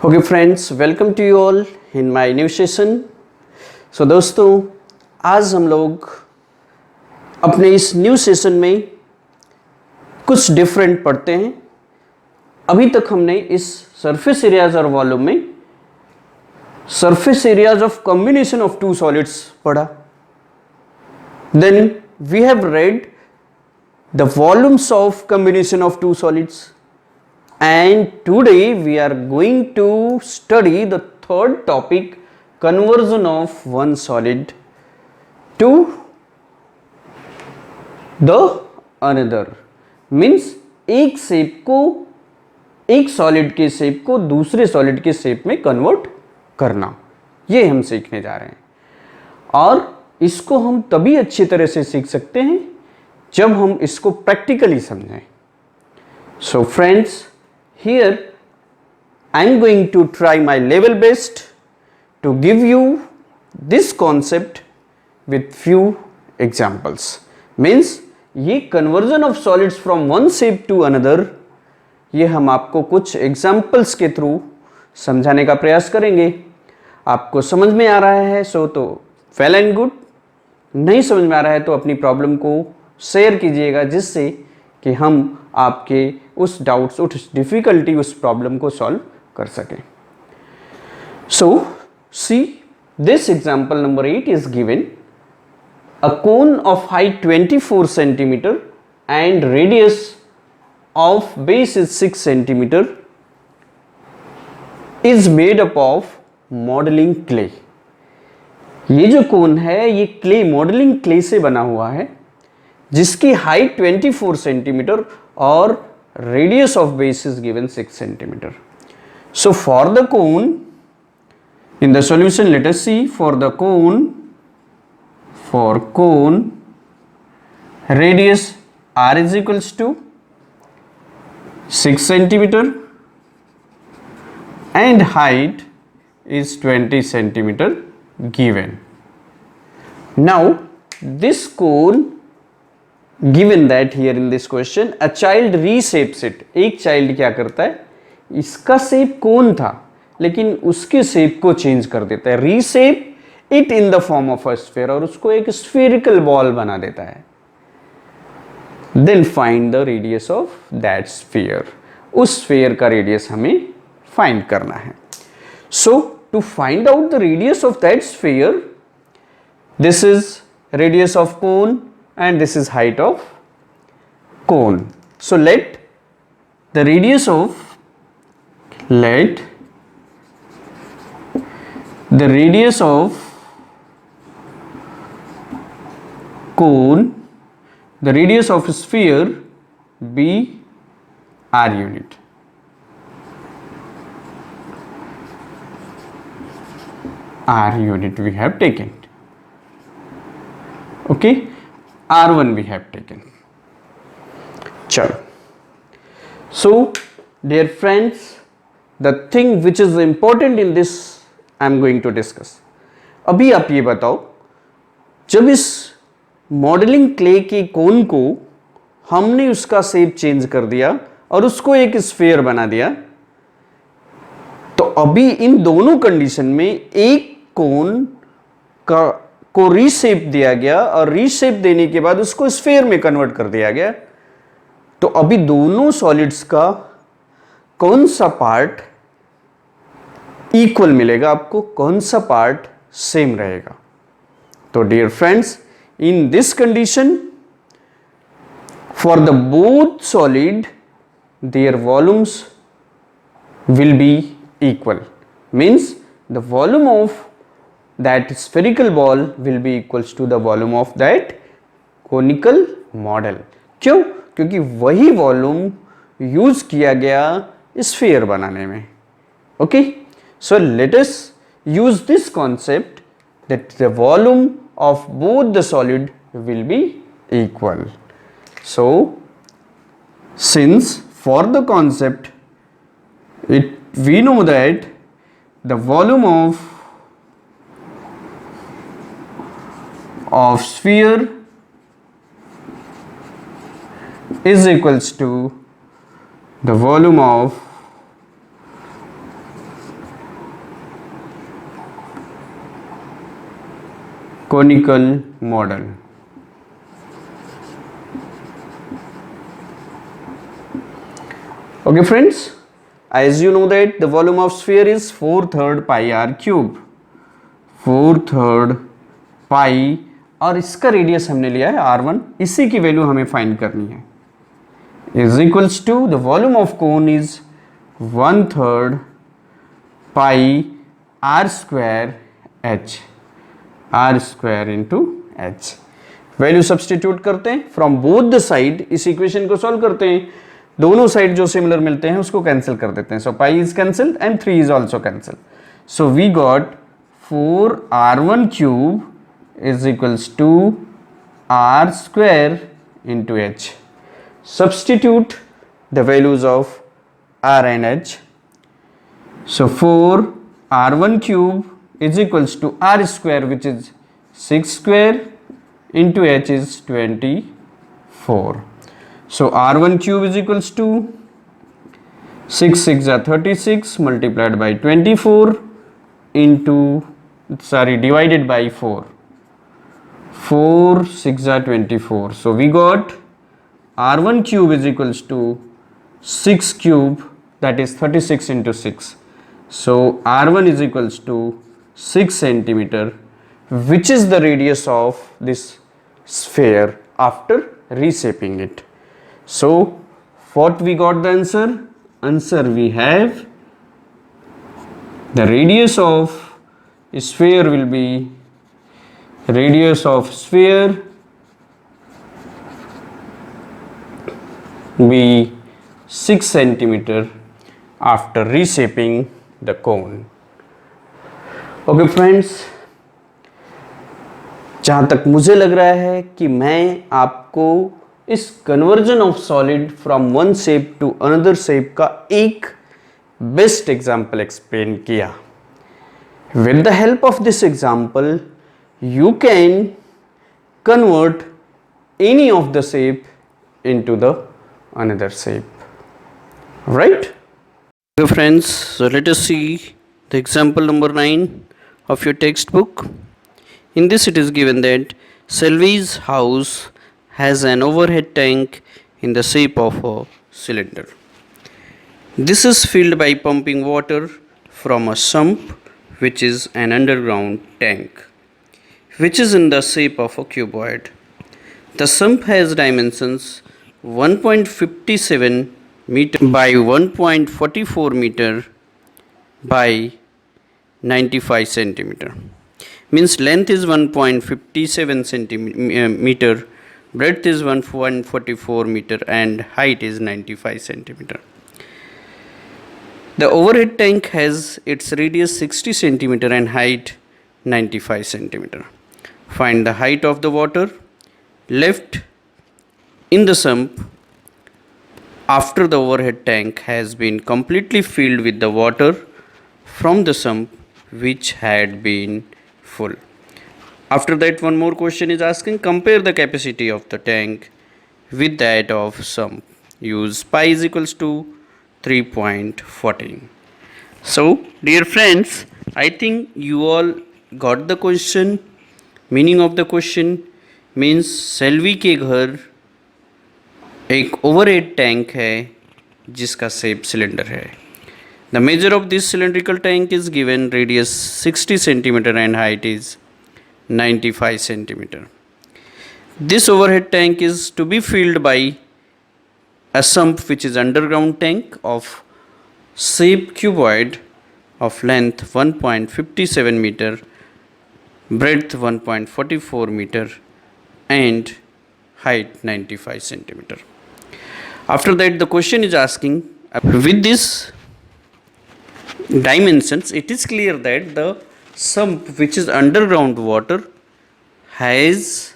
Okay friends, welcome to you all in my new session. So दोस्तों, आज हम लोग अपने इस न्यू सेशन में कुछ डिफरेंट पढ़ते हैं। अभी तक हमने इस सरफेस एरियाज और वॉल्यूम में surface areas of combination of two solids पढ़ा। Then we have read the volumes of combination of two solids, and today we are going to study the third topic, conversion of one solid to the another। means एक shape को, एक solid के shape को दूसरे solid के shape में convert करना, ये हम सीखने जा रहे हैं। और इसको हम तभी अच्छी तरह से सीख सकते हैं जब हम इसको प्रैक्टिकली समझें। So friends, here I am going to try my level best to give you this concept with few examples। means ये conversion of solids from one shape to another, ये हम आपको कुछ examples के थ्रू समझाने का प्रयास करेंगे। आपको समझ में आ रहा है सो तो well and good, नहीं समझ में आ रहा है तो अपनी प्रॉब्लम को शेयर कीजिएगा, जिससे कि हम आपके उस डाउट्स, उस डिफिकल्टी, उस प्रॉब्लम को सॉल्व कर सकें। So see this example number 8 is given. A cone of height 24 centimetre and radius of base is 6 centimetre is made up of modelling clay. ये जो कोन है ये क्ले, मॉडलिंग क्ले से बना हुआ है, जिसकी हाइट 24 सेंटीमीटर और radius of base is given 6 centimeter। So for the cone, in the solution let us see for the cone, radius r is equals to 6 centimeter and height is 20 centimeter given। Now this cone given that here in this question a child reshapes it। एक child क्या करता है, इसका shape कोन था लेकिन उसके shape को change कर देता है, reshape it in the form of a sphere, और उसको एक स्फेरिकल बॉल बना देता है। Then find the radius of that sphere. उस स्फीयर का रेडियस हमें फाइंड करना है। So to find out the radius of that sphere, this is radius of cone and this is height of cone। So let the radius of cone, the radius of sphere be r unit। r unit we have taken, okay, R1 we have taken। चलो, so dear friends, the thing which is important in this I am going to discuss। अभी आप ये बताओ, जब इस modelling clay के कोन को हमने उसका शेप चेंज कर दिया और उसको एक स्फीयर बना दिया, तो अभी इन दोनों कंडीशन में एक कोन को रीशेप दिया गया और रीशेप देने के बाद उसको स्फीयर में कन्वर्ट कर दिया गया, तो अभी दोनों सॉलिड्स का कौन सा पार्ट इक्वल मिलेगा आपको, कौन सा पार्ट सेम रहेगा। तो dear friends, in this condition for the both solid their volumes will be equal. Means the volume of that spherical ball will be equals to the volume of that conical model। क्यों? क्योंकि वही volume use किया गया sphere बनाने में। Okay, so let us use this concept that the volume of both the solid will be equal. So since for the concept it we know that the volume of sphere is equals to the volume of conical model. Okay friends, as you know that the volume of sphere is 4/3 pi r cube, 4/3 पाई, और इसका radius हमने लिया है r1, इसी की value हमें find करनी है, is equals to the volume of cone is 1/3 pi r square h, r square into h. Value substitute करते हैं फ्रॉम बोथ द साइड, इस इक्वेशन को सॉल्व करते हैं, दोनों साइड जो सिमिलर मिलते हैं उसको कैंसिल कर देते हैं. So pi is cancelled and 3 is also cancelled. So we got 4r1 cube is equals to r square into h. Substitute the values of r and h. So 4r1 cube is equals to r square, which is 6 square, into h is 24. So r1 cube is equals to 6 6 are 36 multiplied by 24 into divided by 4. 4 6 are 24. So we got r1 cube is equals to 6 cube, that is 36 into 6. So r1 is equals to 6 centimeter, which is the radius of this sphere after reshaping it. So what we got the answer? Answer we have the radius of sphere will be radius of sphere be 6 centimeter after reshaping the cone. Okay friends, जहाँ तक मुझे लग रहा है कि मैं आपको इस conversion of solid from one shape to another shape का एक बेस्ट एग्जाम्पल एक्सप्लेन किया. With the help of this example you can convert any of the shape into the another shape, right? Okay friends, so let us see the example number 9 of your textbook. In this it is given that Selvi's house has an overhead tank in the shape of a cylinder. This is filled by pumping water from a sump, which is an underground tank, which is in the shape of a cuboid. The sump has dimensions 1.57 meter by 1.44 meter by 95 centimeter. Means length is 1.57 centimeter, breadth is 1.44 meter, and height is 95 centimeter. The overhead tank has its radius 60 centimeter and height 95 centimeter. Find the height of the water left in the sump after the overhead tank has been completely filled with the water from the sump, which had been full. After that, one more question is asking, compare the capacity of the tank with that of sump. Use pi is equals to 3.14. So dear friends, I think you all got the question. Meaning of the question means Selvi के घर एक overhead tank है जिसका shape cylinder है. The measure of this cylindrical tank is given, radius 60 centimetre and height is 95 centimeter. This overhead tank is to be filled by a sump, which is underground tank of shape cuboid of length 1.57 meter, breadth 1.44 meter, and height 95 centimeter. After that, the question is asking, with this dimensions, it is clear that the sump, which is underground water, has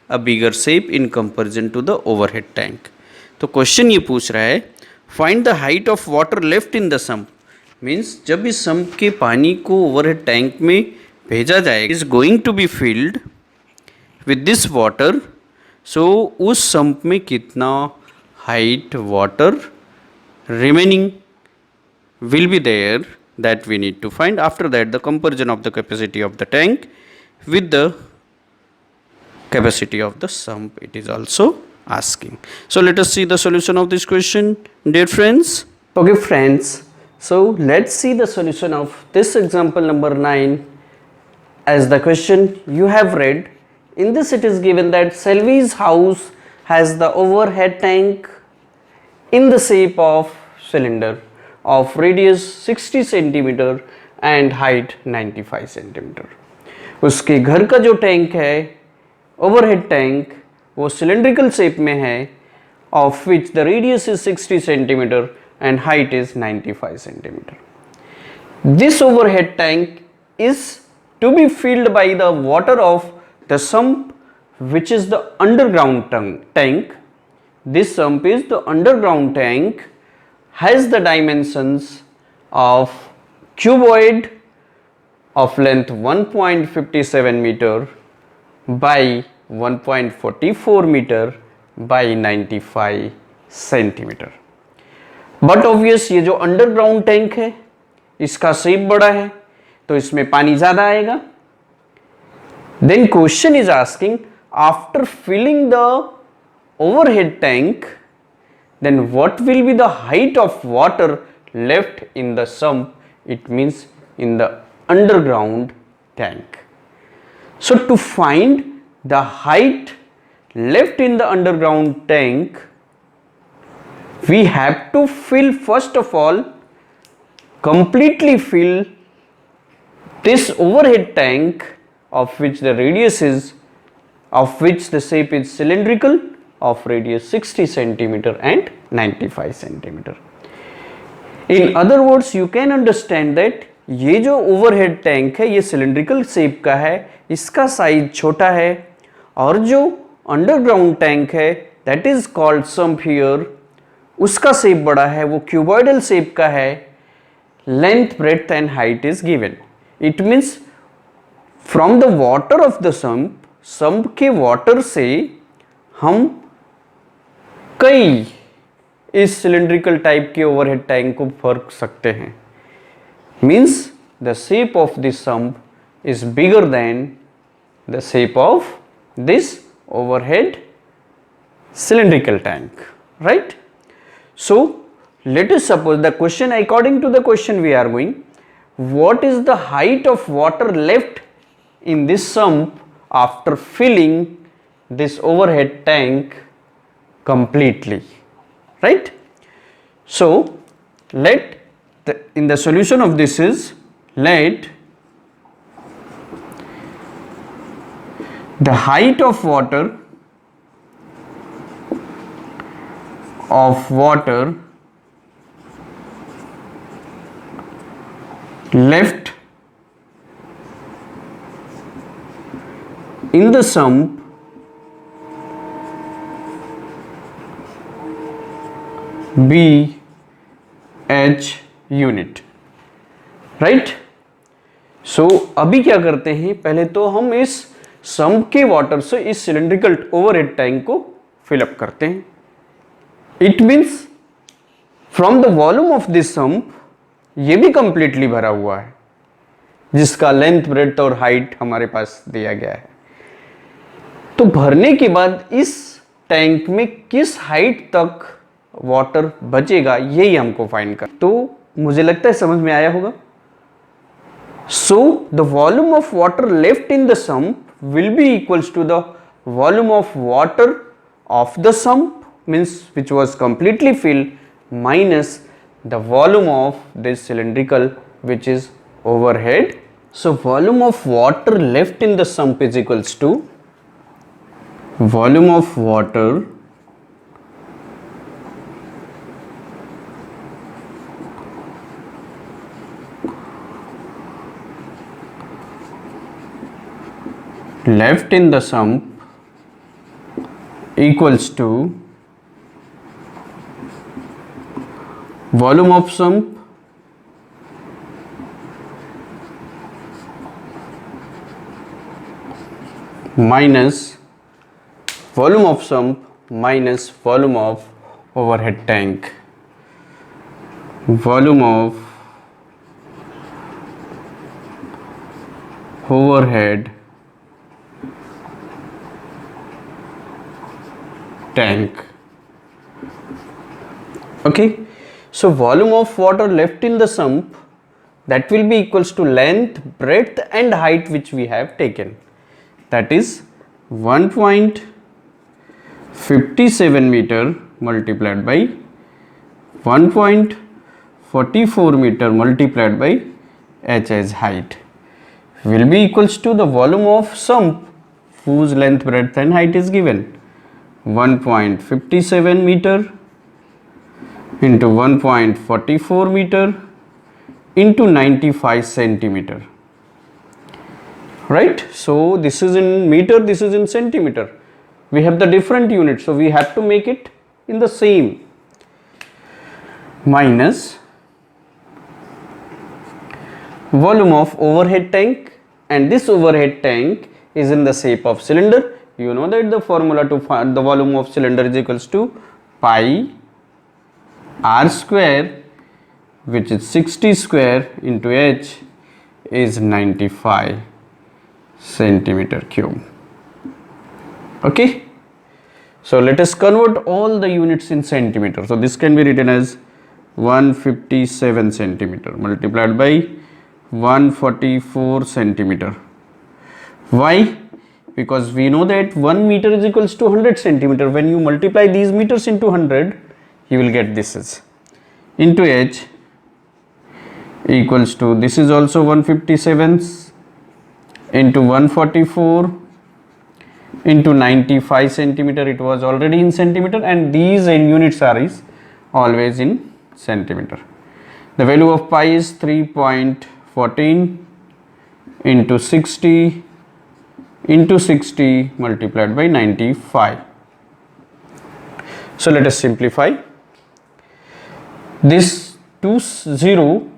a bigger shape in comparison to the overhead tank. तो question ये पूछ रहा है, find the height of water left in the sump. Means जब इस sump के पानी को ओवरहेड टैंक में भेजा जाए, is going to be filled with this water. So उस सम्प में कितना height water remaining will be there, that we need to find. After that, the comparison of the capacity of the tank with the capacity of the sump it is also asking. So let us see the solution of this question, dear friends. Okay friends, so let's see the solution of this example number 9. As the question you have read, in this it is given that Selvi's house has the overhead tank in the shape of cylinder of radius 60 centimeter and height 95 centimeter. उसके घर का जो tank है, overhead tank, वो cylindrical shape में है, of which the radius is 60 centimeter and height is 95 centimeter. This overhead tank is to be filled by the water of the sump, which is the underground tank. This sump is the underground tank, has the dimensions of cuboid of length 1.57 meter by 1.44 meter by 95 centimeter. But obvious ये जो underground tank है इसका shape बड़ा है तो इसमें पानी ज्यादा आएगा. Then question is asking after filling the overhead tank then what will be the height of water left in the sump? It means in the underground tank. So to find the height left in the underground tank, we have to fill, first of all, completely fill this overhead tank of which the radius is, of which the shape is cylindrical, of radius 60 centimeter and 95 centimeter. In other words, you can understand that ये जो overhead tank है ये cylindrical shape का है, इसका size छोटा है, और जो अंडरग्राउंड टैंक है that is called sump here, उसका शेप बड़ा है, वो क्यूबॉइडल शेप का है, length breadth and height is given. It means from the water of the sump, sump के वाटर से हम कई इस सिलेंड्रिकल टाइप के ओवरहेड टैंक को भर सकते हैं. Means the shape of this sump is bigger than the shape of this overhead cylindrical tank, right? So let us suppose the question, according to the question we are going, what is the height of water left in this sump after filling this overhead tank completely, right? So in the solution of this is, let the height of water left in the sump be H unit, right? So अभी क्या करते हैं, पहले तो हम इस sump के water से इस सिलेंड्रिकल ओवरहेड टैंक को फिलअप करते हैं. It means from the volume of this sump, ये भी कंप्लीटली भरा हुआ है जिसका लेंथ ब्रेड्थ और हाइट हमारे पास दिया गया है. तो भरने के बाद इस टैंक में किस हाइट तक वाटर बचेगा यही हमको फाइंड कर. तो मुझे लगता है समझ में आया होगा. So the volume of water left in the sump will be equals to the volume of water of the sump, means which was completely filled, minus the volume of this cylindrical which is overhead. So volume of water left in the sump is equals to volume of water left in the sump equals to volume of sump minus volume of sump minus volume of overhead tank. Volume of overhead tank. Okay, so volume of water left in the sump, that will be equals to length, breadth and height which we have taken, that is 1.57 meter multiplied by 1.44 meter multiplied by h as height will be equals to the volume of sump whose length, breadth and height is given, 1.57 meter into 1.44 meter into 95 centimeter, right? So this is in meter, this is in centimeter. We have the different units, so we have to make it in the same, minus volume of overhead tank, and this overhead tank is in the shape of cylinder. You know that the formula to find the volume of cylinder is equals to pi r square, which is 60 square into h is 95 centimeter cube. Okay, so let us convert all the units in centimeter. So this can be written as 157 centimeter multiplied by 144 centimeter. Why? Because we know that 1 meter is equals to 100 centimeter. When you multiply these meters into 100, you will get this as into h equals to, this is also 157 into 144 into 95 centimeter. It was already in centimeter, and these units are is always in centimeter. The value of pi is 3.14 into 60 multiplied by 95. So let us simplify. This 20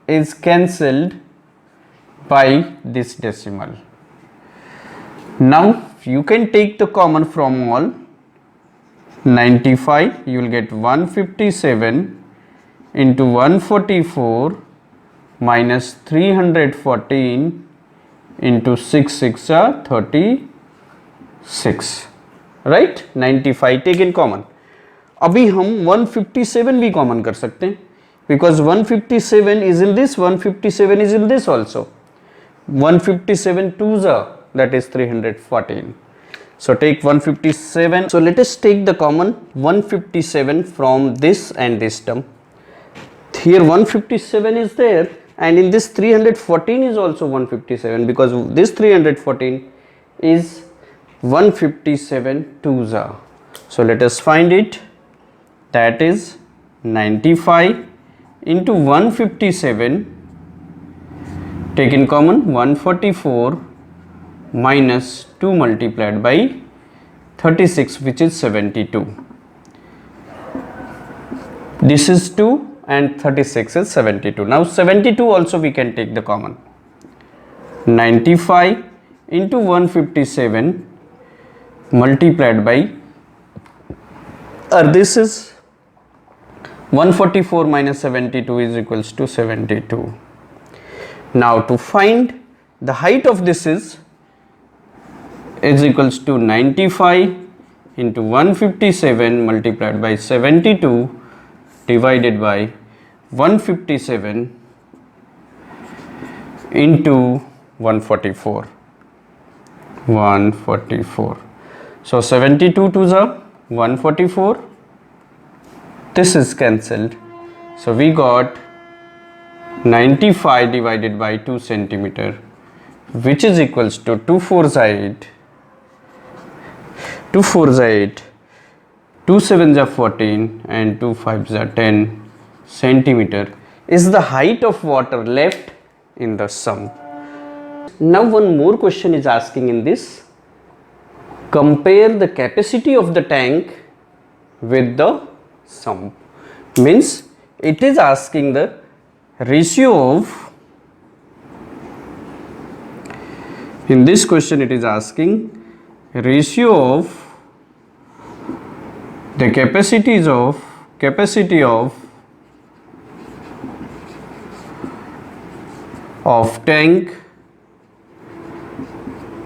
is cancelled by this decimal. Now you can take the common from all. 95, you will get 157 into 144 minus 314 into 6 are 36, right? 95 taken common. अभी हम 157 भी common कर सकते हैं, because 157 is in this, 157 is in this also. 157 twos are, that is 314. So take 157. So let us take the common 157 from this and this term. Here 157 is there, and in this 314 is also 157, because this 314 is 157 twos are. So let us find it. That is 95 into 157 taken common 144 minus 2 multiplied by 36, which is 72. This is 2 and 36 is 72. Now 72 also we can take the common. 95 into 157 multiplied by, this is 144 minus 72 is equals to 72. Now to find the height of this is equals to 95 into 157 multiplied by 72 divided by 157 into 144. So 72 to the 144. This is cancelled. So we got 95 divided by 2 centimeter, which is equals to 2 4s are 8, 2 4s are 8, 2 7s are 14 and 2 5s are 10 centimeter is the height of water left in the sump. Now one more question is asking in this. Compare the capacity of the tank with the sump. Means it is asking the ratio of, in this question it is asking ratio of the capacity of tank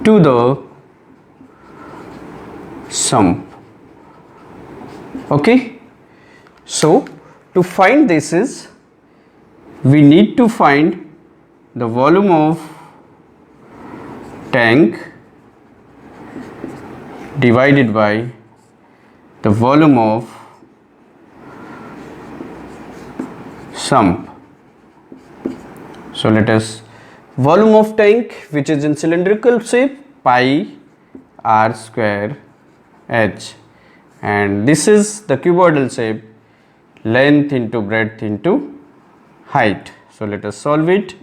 to the sump. Okay, so to find this is, we need to find the volume of tank divided by the volume of sump. So let us, volume of tank which is in cylindrical shape, pi r square h, and this is the cuboidal shape, length into breadth into height. So let us solve it.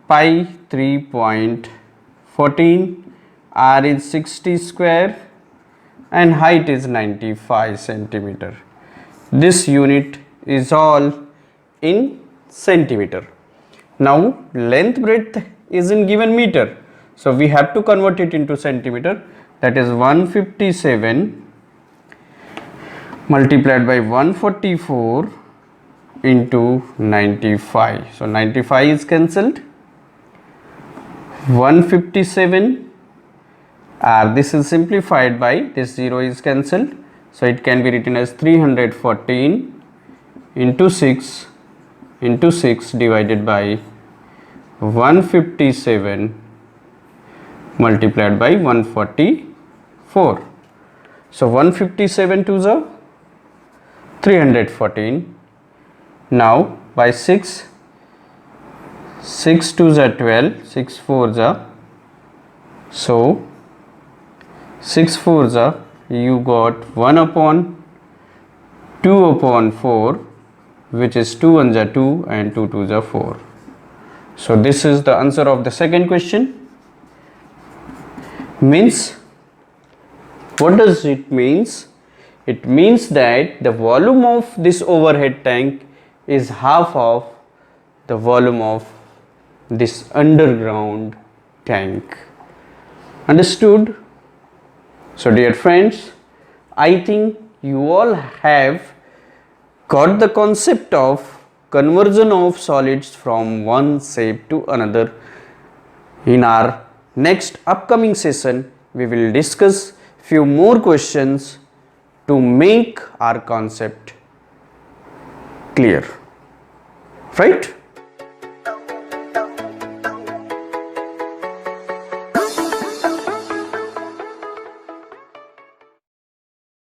Pi 3.14, r is 60 square and height is 95 centimeter. This unit is all in centimeter. Now length breadth is in given meter, so we have to convert it into centimeter. That is 157 multiplied by 144 into 95. So 95 is cancelled. 157, this is simplified by, this 0 is cancelled, so it can be written as 314 into 6 divided by 157 multiplied by 144. So 157 to the 314. Now by 6 to the 12, 6 4 the, so 6 4 the, you got 1 upon 2 upon 4, which is 2 1 the 2 and 2 2 the 4. So this is the answer of the second question. Means, what does it means? It means that the volume of this overhead tank is half of the volume of this underground tank. Understood? So dear friends, I think you all have got the concept of conversion of solids from one shape to another. In our next upcoming session, we will discuss few more questions to make our concept clear, right?